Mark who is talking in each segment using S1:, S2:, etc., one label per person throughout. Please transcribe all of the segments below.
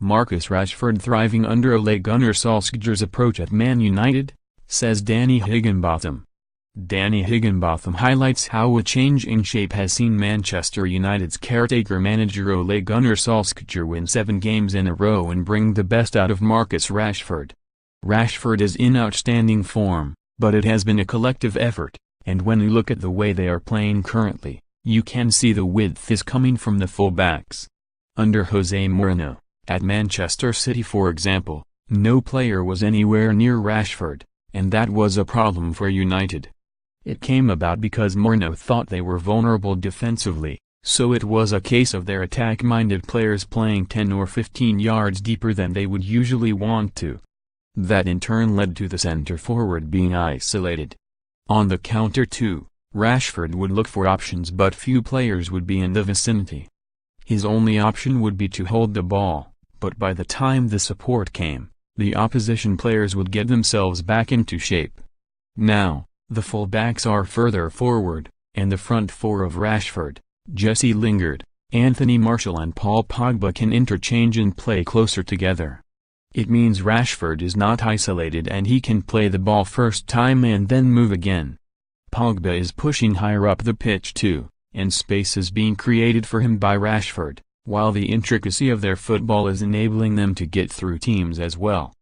S1: Marcus Rashford thriving under Ole Gunnar Solskjaer's approach at Man United? Says Danny Higginbotham. Danny Higginbotham highlights how a change in shape has seen Manchester United's caretaker manager Ole Gunnar Solskjaer win 7 games in a row and bring the best out of Marcus Rashford. Rashford is in outstanding form, but it has been a collective effort, and when you look at the way they are playing currently, you can see the width is coming from the full-backs. Under Jose Mourinho, at Manchester City for example, no player was anywhere near Rashford, and that was a problem for United. It came about because Mourinho thought they were vulnerable defensively, so it was a case of their attack-minded players playing 10 or 15 yards deeper than they would usually want to. That in turn led to the centre-forward being isolated. On the counter too, Rashford would look for options but few players would be in the vicinity. His only option would be to hold the ball, but by the time the support came, the opposition players would get themselves back into shape. Now, the full-backs are further forward, and the front four of Rashford, Jesse Lingard, Anthony Martial and Paul Pogba can interchange and play closer together. It means Rashford is not isolated and he can play the ball first time and then move again. Pogba is pushing higher up the pitch too, and space is being created for him by Rashford, while the intricacy of their football is enabling them to get through teams as well.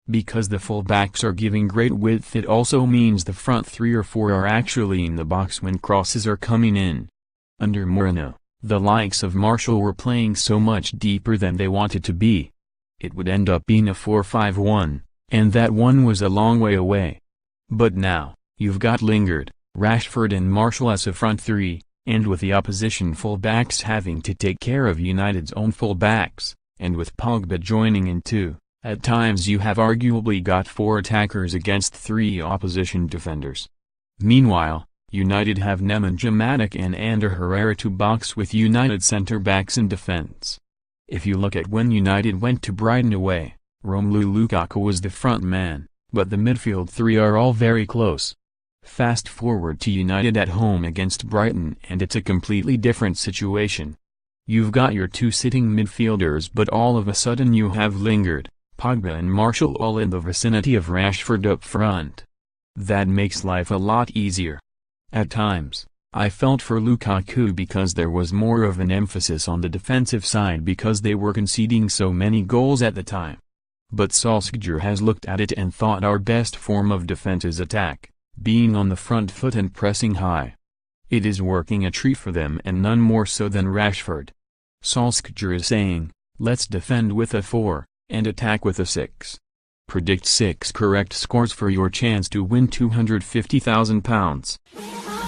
S1: Because the full-backs are giving great width, it also means the front 3 or 4 are actually in the box when crosses are coming in. Under Mourinho, the likes of Martial were playing so much deeper than they wanted to be. It would end up being a 4-5-1, and that one was a long way away. But now, you've got Lingard, Rashford and Martial as a front 3, and with the opposition full-backs having to take care of United's own full-backs, and with Pogba joining in too, at times you have arguably got 4 attackers against 3 opposition defenders. Meanwhile, United have Nemanja Matic and Ander Herrera to box with United centre-backs in defence. If you look at when United went to Brighton away, Romelu Lukaku was the front man, but the midfield 3 are all very close. Fast forward to United at home against Brighton and it's a completely different situation. You've got your 2 sitting midfielders but all of a sudden you have Lingard, Pogba and Martial all in the vicinity of Rashford up front. That makes life a lot easier. At times, I felt for Lukaku because there was more of an emphasis on the defensive side because they were conceding so many goals at the time. But Solskjaer has looked at it and thought our best form of defense is attack, being on the front foot and pressing high. It is working a treat for them and none more so than Rashford. Solskjaer is saying, let's defend with a 4, and attack with a 6. Predict 6 correct scores for your chance to win £250,000.